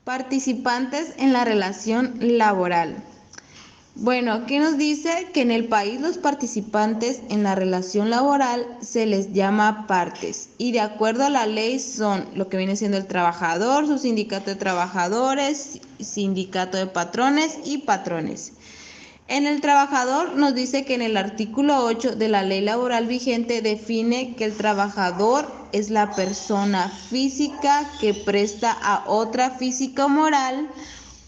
Participantes en la relación laboral. Bueno, aquí nos dice que en el país los participantes en la relación laboral se les llama partes y de acuerdo a la ley son lo que viene siendo el trabajador, su sindicato de trabajadores, sindicato de patrones y patrones. En el trabajador nos dice que en el artículo 8 de la ley laboral vigente define que el trabajador es la persona física que presta a otra física o moral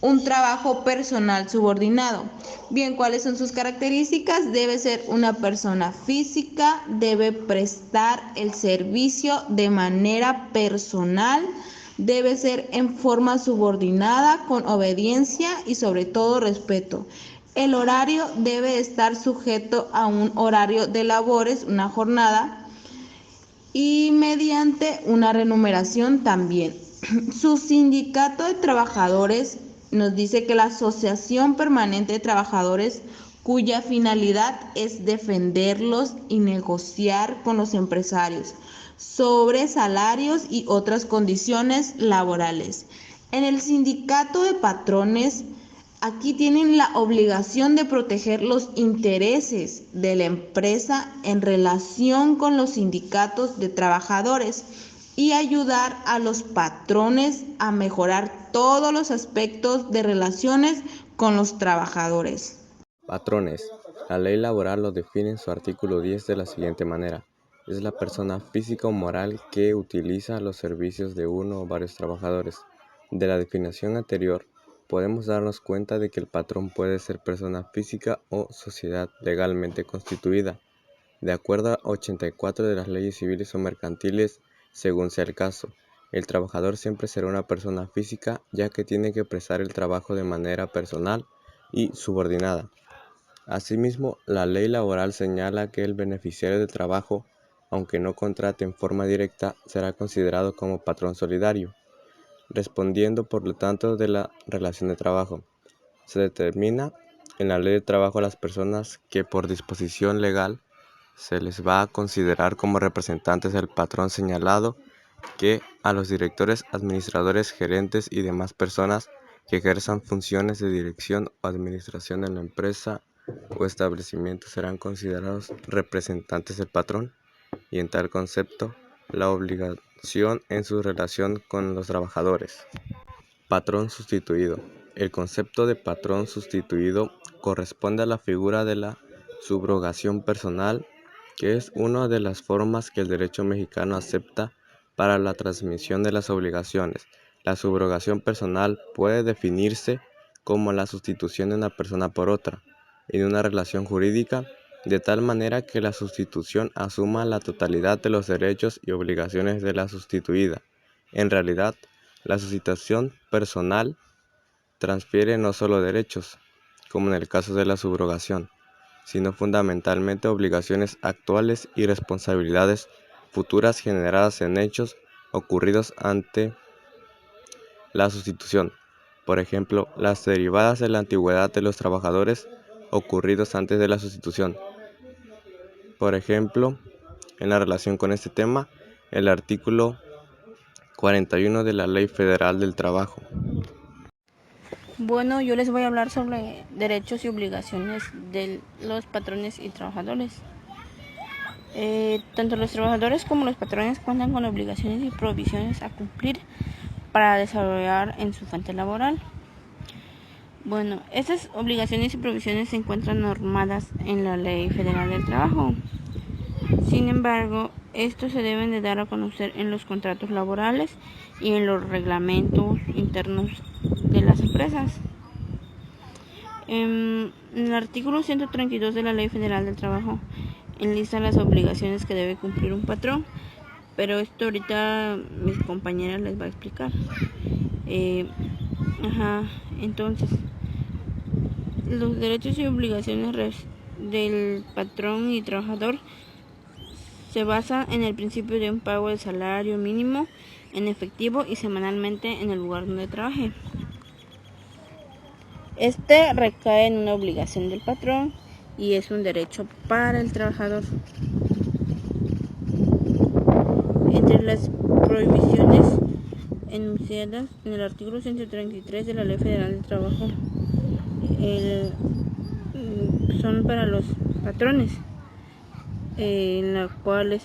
un trabajo personal subordinado. Bien, ¿cuáles son sus características? Debe ser una persona física, debe prestar el servicio de manera personal, debe ser en forma subordinada, con obediencia y sobre todo respeto. El horario debe estar sujeto a un horario de labores, una jornada, y mediante una remuneración también. Su sindicato de trabajadores nos dice que la Asociación Permanente de Trabajadores, cuya finalidad es defenderlos y negociar con los empresarios sobre salarios y otras condiciones laborales. En el sindicato de patrones, aquí tienen la obligación de proteger los intereses de la empresa en relación con los sindicatos de trabajadores y ayudar a los patrones a mejorar todos los aspectos de relaciones con los trabajadores. Patrones. La ley laboral lo define en su artículo 10 de la siguiente manera. Es la persona física o moral que utiliza los servicios de uno o varios trabajadores. De la definición anterior, podemos darnos cuenta de que el patrón puede ser persona física o sociedad legalmente constituida, de acuerdo a 84 de las leyes civiles o mercantiles, según sea el caso. El trabajador siempre será una persona física, ya que tiene que prestar el trabajo de manera personal y subordinada. Asimismo, la ley laboral señala que el beneficiario del trabajo, aunque no contrate en forma directa, será considerado como patrón solidario, respondiendo por lo tanto de la relación de trabajo. Se determina en la ley de trabajo a las personas que por disposición legal se les va a considerar como representantes del patrón señalado, que a los directores, administradores, gerentes y demás personas que ejerzan funciones de dirección o administración en la empresa o establecimiento serán considerados representantes del patrón, y en tal concepto la obligación en su relación con los trabajadores. Patrón sustituido. El concepto de patrón sustituido corresponde a la figura de la subrogación personal, que es una de las formas que el derecho mexicano acepta para la transmisión de las obligaciones. La subrogación personal puede definirse como la sustitución de una persona por otra en una relación jurídica, de tal manera que la sustitución asuma la totalidad de los derechos y obligaciones de la sustituida. En realidad, la sustitución personal transfiere no solo derechos, como en el caso de la subrogación, sino fundamentalmente obligaciones actuales y responsabilidades futuras generadas en hechos ocurridos ante la sustitución. Por ejemplo, las derivadas de la antigüedad de los trabajadores ocurridos antes de la sustitución. Por ejemplo, en la relación con este tema, el artículo 41 de la Ley Federal del Trabajo. Bueno, yo les voy a hablar sobre derechos y obligaciones de los patrones y trabajadores. Tanto los trabajadores como los patrones cuentan con obligaciones y provisiones a cumplir para desarrollar en su fuente laboral. Bueno, estas obligaciones y provisiones se encuentran normadas en la Ley Federal del Trabajo. Sin embargo, estos se deben de dar a conocer en los contratos laborales y en los reglamentos internos de las empresas. En el artículo 132 de la Ley Federal del Trabajo enlista las obligaciones que debe cumplir un patrón, pero esto ahorita mis compañeras les va a explicar. Entonces, los derechos y obligaciones del patrón y trabajador se basan en el principio de un pago de salario mínimo en efectivo y semanalmente en el lugar donde trabaje. Este recae en una obligación del patrón y es un derecho para el trabajador. Entre las prohibiciones enunciadas en el artículo 133 de la Ley Federal del Trabajo son para los patrones, en la cual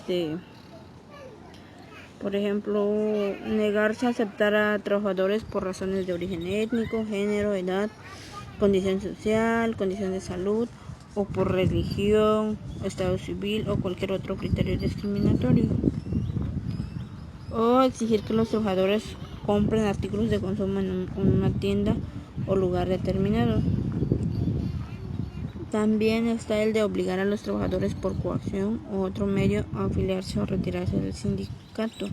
por ejemplo, negarse a aceptar a trabajadores por razones de origen étnico, género, edad, condición social, condición de salud, o por religión, estado civil o cualquier otro criterio discriminatorio. O exigir que los trabajadores compren artículos de consumo en una tienda o lugar determinado. También está el de obligar a los trabajadores por coacción u otro medio a afiliarse o retirarse del sindicato.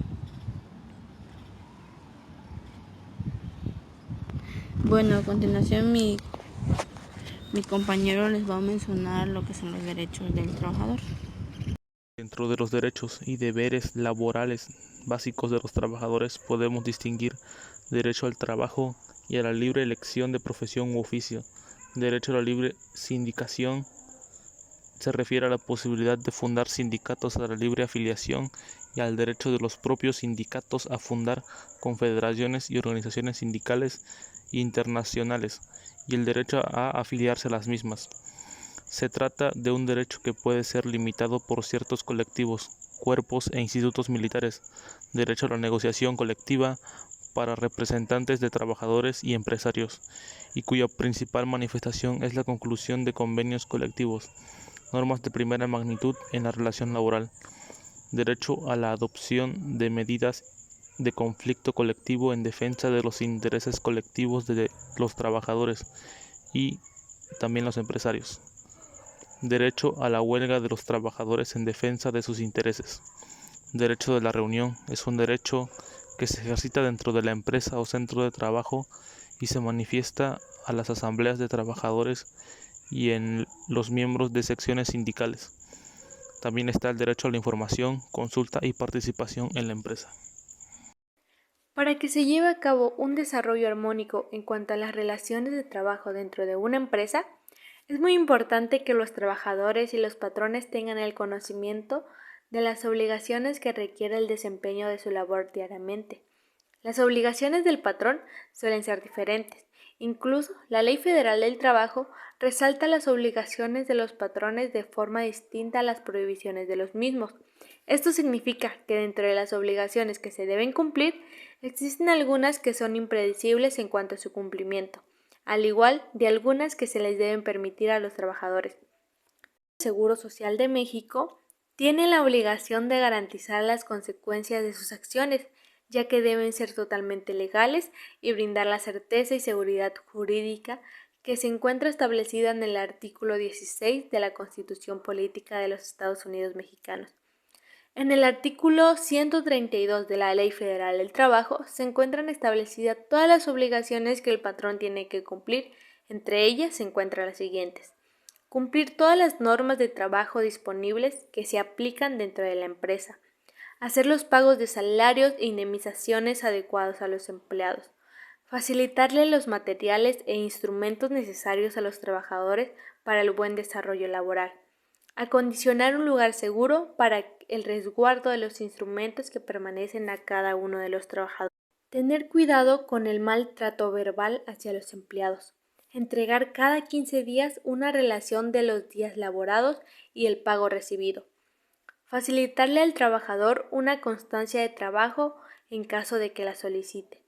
Bueno, a continuación mi compañero les va a mencionar lo que son los derechos del trabajador. Dentro de los derechos y deberes laborales básicos de los trabajadores podemos distinguir derecho al trabajo y a la libre elección de profesión u oficio. Derecho a la libre sindicación se refiere a la posibilidad de fundar sindicatos, a la libre afiliación y al derecho de los propios sindicatos a fundar confederaciones y organizaciones sindicales internacionales y el derecho a afiliarse a las mismas. Se trata de un derecho que puede ser limitado por ciertos colectivos, cuerpos e institutos militares, derecho a la negociación colectiva para representantes de trabajadores y empresarios, y cuya principal manifestación es la conclusión de convenios colectivos, normas de primera magnitud en la relación laboral, derecho a la adopción de medidas de conflicto colectivo en defensa de los intereses colectivos de los trabajadores y también los empresarios. Derecho a la huelga de los trabajadores en defensa de sus intereses. Derecho de la reunión es un derecho que se ejercita dentro de la empresa o centro de trabajo y se manifiesta a las asambleas de trabajadores y en los miembros de secciones sindicales. También está el derecho a la información, consulta y participación en la empresa. Para que se lleve a cabo un desarrollo armónico en cuanto a las relaciones de trabajo dentro de una empresa, es muy importante que los trabajadores y los patrones tengan el conocimiento de las obligaciones que requiere el desempeño de su labor diariamente. Las obligaciones del patrón suelen ser diferentes. Incluso la Ley Federal del Trabajo resalta las obligaciones de los patrones de forma distinta a las prohibiciones de los mismos. Esto significa que dentro de las obligaciones que se deben cumplir, existen algunas que son impredecibles en cuanto a su cumplimiento, al igual de algunas que se les deben permitir a los trabajadores. El Seguro Social de México tiene la obligación de garantizar las consecuencias de sus acciones, ya que deben ser totalmente legales y brindar la certeza y seguridad jurídica que se encuentra establecida en el artículo 16 de la Constitución Política de los Estados Unidos Mexicanos. En el artículo 132 de la Ley Federal del Trabajo se encuentran establecidas todas las obligaciones que el patrón tiene que cumplir. Entre ellas se encuentran las siguientes: cumplir todas las normas de trabajo disponibles que se aplican dentro de la empresa, hacer los pagos de salarios e indemnizaciones adecuados a los empleados, facilitarle los materiales e instrumentos necesarios a los trabajadores para el buen desarrollo laboral, acondicionar un lugar seguro para el resguardo de los instrumentos que permanecen a cada uno de los trabajadores, tener cuidado con el maltrato verbal hacia los empleados, entregar cada 15 días una relación de los días laborados y el pago recibido, facilitarle al trabajador una constancia de trabajo en caso de que la solicite,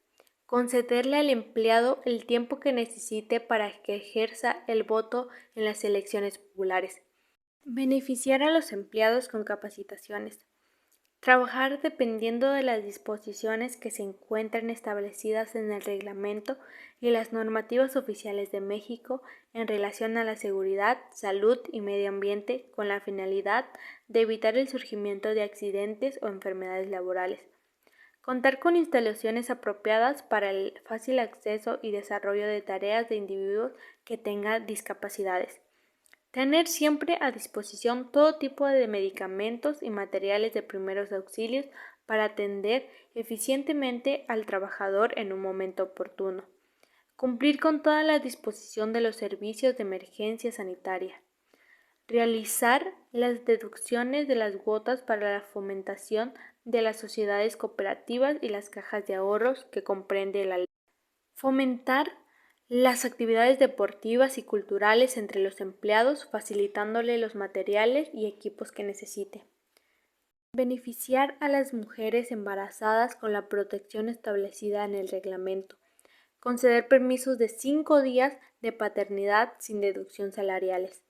concederle al empleado el tiempo que necesite para que ejerza el voto en las elecciones populares, beneficiar a los empleados con capacitaciones, trabajar dependiendo de las disposiciones que se encuentran establecidas en el reglamento y las normativas oficiales de México en relación a la seguridad, salud y medio ambiente con la finalidad de evitar el surgimiento de accidentes o enfermedades laborales. Contar con instalaciones apropiadas para el fácil acceso y desarrollo de tareas de individuos que tengan discapacidades. Tener siempre a disposición todo tipo de medicamentos y materiales de primeros auxilios para atender eficientemente al trabajador en un momento oportuno. Cumplir con toda la disposición de los servicios de emergencia sanitaria. realizar las deducciones de las cuotas para la fomentación de las sociedades cooperativas y las cajas de ahorros que comprende la ley. Fomentar las actividades deportivas y culturales entre los empleados, facilitándole los materiales y equipos que necesite. Beneficiar a las mujeres embarazadas con la protección establecida en el reglamento. Conceder permisos de 5 días de paternidad sin deducción salariales.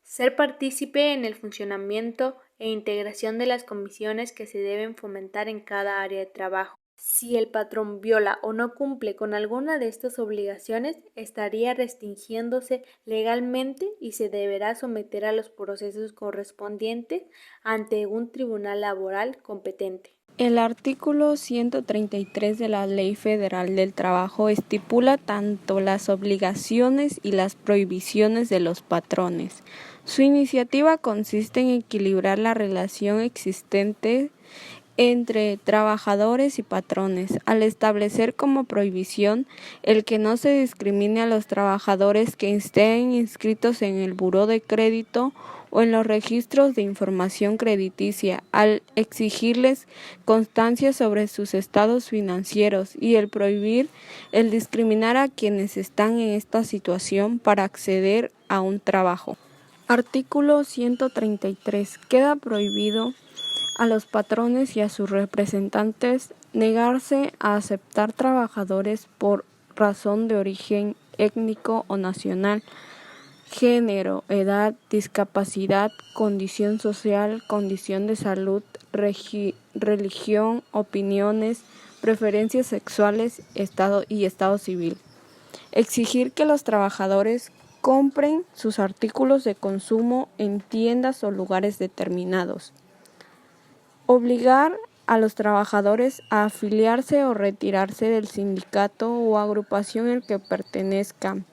Ser partícipe en el funcionamiento e integración de las comisiones que se deben fomentar en cada área de trabajo. Si el patrón viola o no cumple con alguna de estas obligaciones, estaría restringiéndose legalmente y se deberá someter a los procesos correspondientes ante un tribunal laboral competente. El artículo 133 de la Ley Federal del Trabajo estipula tanto las obligaciones y las prohibiciones de los patrones. Su iniciativa consiste en equilibrar la relación existente entre trabajadores y patrones, al establecer como prohibición el que no se discrimine a los trabajadores que estén inscritos en el Buró de Crédito o en los registros de información crediticia, al exigirles constancia sobre sus estados financieros y el prohibir el discriminar a quienes están en esta situación para acceder a un trabajo. Artículo 133. Queda prohibido a los patrones y a sus representantes negarse a aceptar trabajadores por razón de origen étnico o nacional, género, edad, discapacidad, condición social, condición de salud, religión, opiniones, preferencias sexuales, estado civil. Exigir que los trabajadores compren sus artículos de consumo en tiendas o lugares determinados. Obligar a los trabajadores a afiliarse o retirarse del sindicato o agrupación al que pertenezcan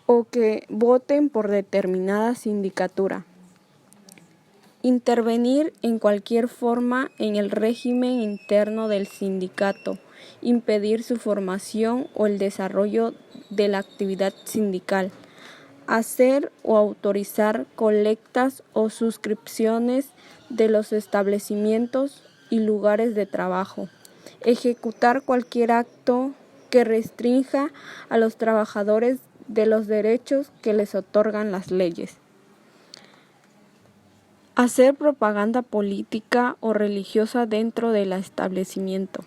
o que voten por determinada sindicatura. Intervenir en cualquier forma en el régimen interno del sindicato, impedir su formación o el desarrollo de la actividad sindical. Hacer o autorizar colectas o suscripciones de los establecimientos y lugares de trabajo. Ejecutar cualquier acto que restrinja a los trabajadores de los derechos que les otorgan las leyes. Hacer propaganda política o religiosa dentro del establecimiento.